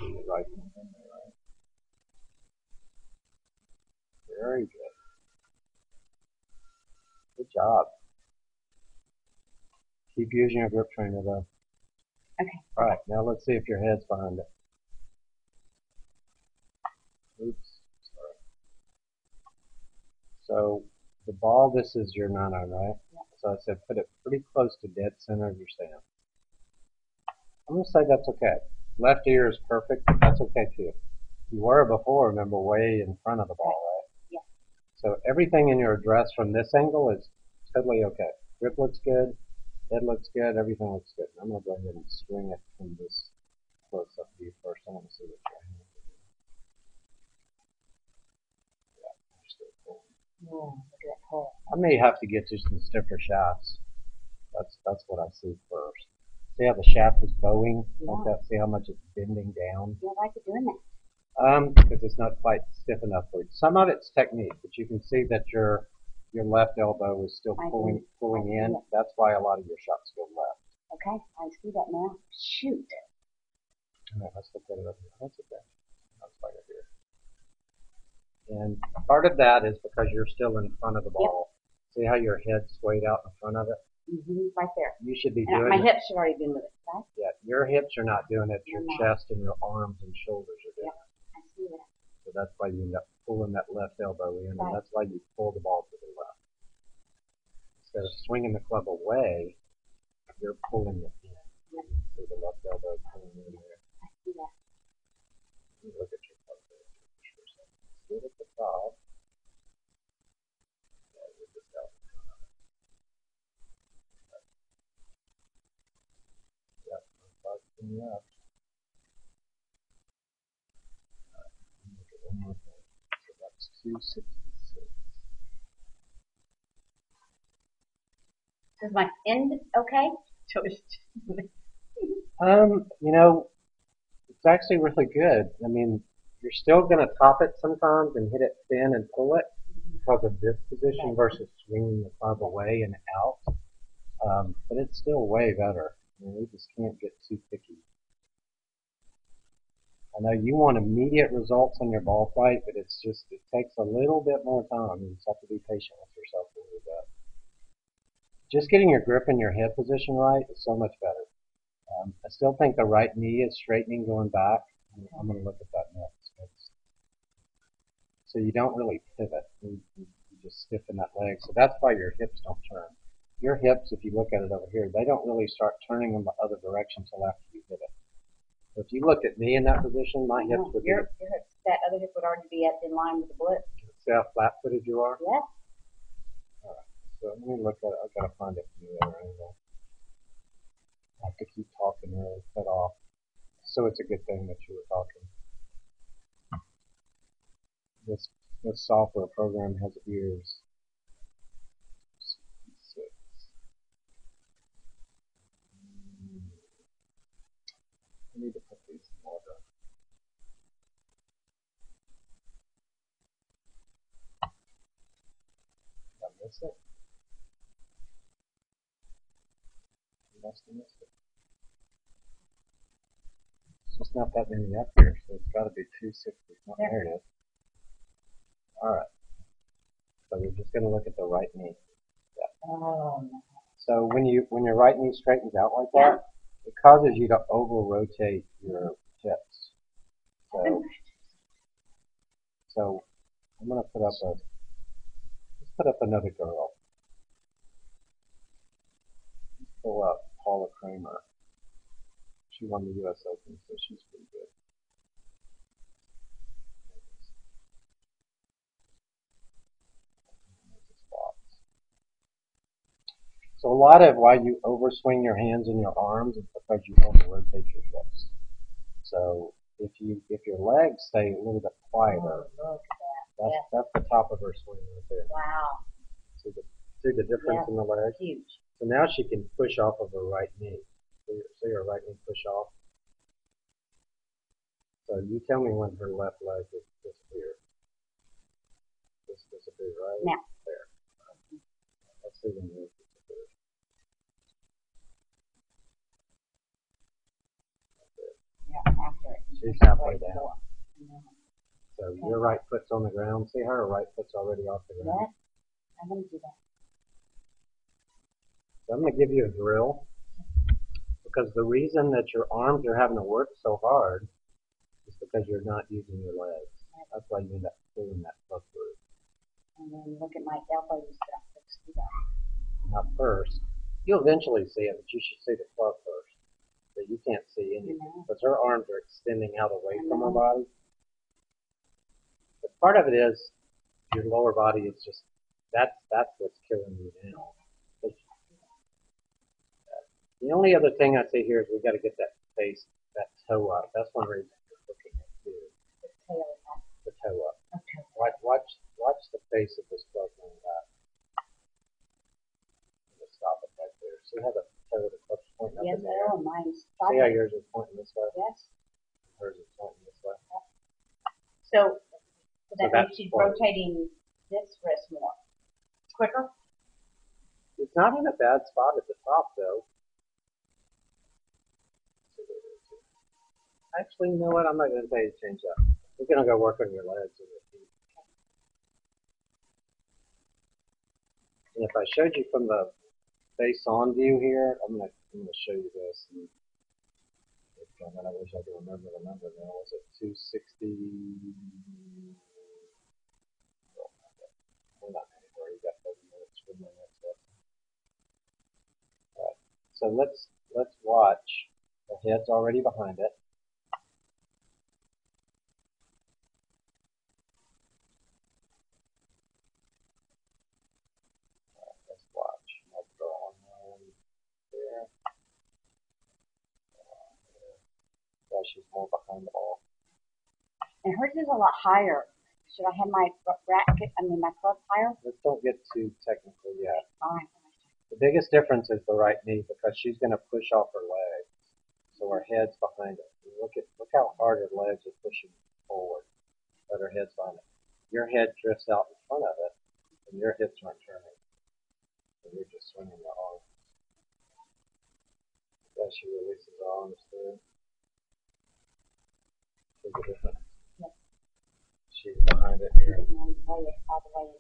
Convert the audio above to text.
see the right knee in there, right? Very good. Good job. Keep using your grip trainer though. Okay. All right, now let's see if your head's behind it. Oops, sorry. So the ball, this is your 9-iron, right? Yeah. So I said put it pretty close to dead center of your stand. I'm going to say that's okay. Left ear is perfect, but that's okay too. You were before, remember, way in front of the ball, right? Yeah. So everything in your address from this angle is totally okay. Grip looks good, head looks good, everything looks good. I'm going to go ahead and swing it from this close up view first. I want to see what your hand is doing. Yeah, you're still pulling. Oh, look at that hole. I may have to get you some stiffer shafts. That's what I see first. See how the shaft is bowing? Yeah. Like that? See how much it's bending down? Yeah, I like it doing that. Because it's not quite stiff enough for it. Some of it's technique, but you can see that your left elbow is still pulling in. That's why a lot of your shots go left. Okay, I see that now. Shoot. All right, let's look at it up here. That's okay. That's why you're here. And part of that is because you're still in front of the ball. Yep. See how your head swayed out in front of it? Right there. You should be and doing my it. hips have already been with it, right? Yeah, your hips are not doing it. Your chest and your arms and shoulders are doing it. I see that. So that's why you end up pulling that left elbow in, and that's why you pull the ball to the left. Instead of swinging the club away, you're pulling it in. Yep. So the left elbow pulling in there. I see that. Let me look at your club there for a second. It's good at the top. Yeah, you're just out in front of it. Yep, I'm from left. Alright, let me look at one more thing. So that's 266. Does my end okay? You know, it's actually really good. I mean, you're still going to top it sometimes and hit it thin and pull it because of this position versus swinging the club away and out. But it's still way better. I mean, we just can't get too picky. I know you want immediate results on your ball flight, but it's just, it takes a little bit more time. You just have to be patient with yourself a little bit. Just getting your grip and your head position right is so much better. I still think the right knee is straightening going back. I'm going to look at that next. So you don't really pivot. You just stiffen that leg. So that's why your hips don't turn. Your hips, if you look at it over here, they don't really start turning in the other direction until after you hit it. So if you looked at me in that position, my hips would be... That other hip would already be in line with the blitz. See how flat-footed you are? Yeah. All right. So let me look at it. I've got to find it from the other angle. I have to keep talking or cut off. So it's a good thing that you were talking. This software program has ears. 6. I need to put these in order. Did I miss it? I must have missed it. It's just not that many up here, so it's got to be 260. Oh, there it is. All right. So we're just going to look at the right knee. Yeah. So when your right knee straightens out like that, it causes you to over-rotate your hips. So I'm going to let's put up another girl. Let's pull up Paula Kramer. She won the U.S. Open, so she's pretty good. So a lot of why you overswing your hands and your arms is because you over-rotate your hips. So if your legs stay a little bit quieter, that's the top of her swing right there. Wow. See the difference in the leg? Huge. So now she can push off of her right knee. See her right knee push off? So you tell me when her left leg is disappeared. This disappeared, right? Now. There. Let's see when yours disappeared. Yeah, after it. She's halfway Ready to down. go up. And then So your right foot's on the ground. See her right foot's already off the ground. that, I'm gonna do that. So I'm going to give you a drill because the reason that your arms are having to work so hard is because you're not using your legs. That's why you end up pulling that foot through. And then look at my elbows stuff. Let's do that. Not first. You'll eventually see it, but you should see the club first. But you can't see anything because her arms are extending out away from her body. But part of it is your lower body is just that's what's killing you now. The only other thing I say here is we got to get that face, that toe up. That's one reason you're looking at too. The tail is up. The toe up. Okay. Watch the face of this club going back. Just stop it right there. See how the toe of the club's pointing up Yes, in the air? oh, mine's See how sideways. yours is pointing this way? Yes. Hers is pointing this way. So that that's makes you fine. rotating this wrist more. Quicker? It's not in a bad spot at the top though. Actually, you know what? I'm not going to tell you to change that. We're going to go work on your legs and your feet. And if I showed you from the face-on view here, I'm going to show you this. And I wish I could remember the number now. Was it 260? We're not anywhere. You got 30 minutes for my next lesson. All right. So let's watch. The head's already behind it. Let's watch. I'll draw one there. Yeah, she's more behind the ball. And hers is a lot higher. Should I have my my club higher? Let's don't get too technical yet. All right. The biggest difference is the right knee because she's going to push off her leg, so her head's behind it. And look how hard her legs are pushing forward, but her head's behind it. Your head drifts out in front of it, and your hips aren't turning. So you're just swinging your arms. As she releases her arms through. See the difference? Yep. She's behind it here. And then play it all the way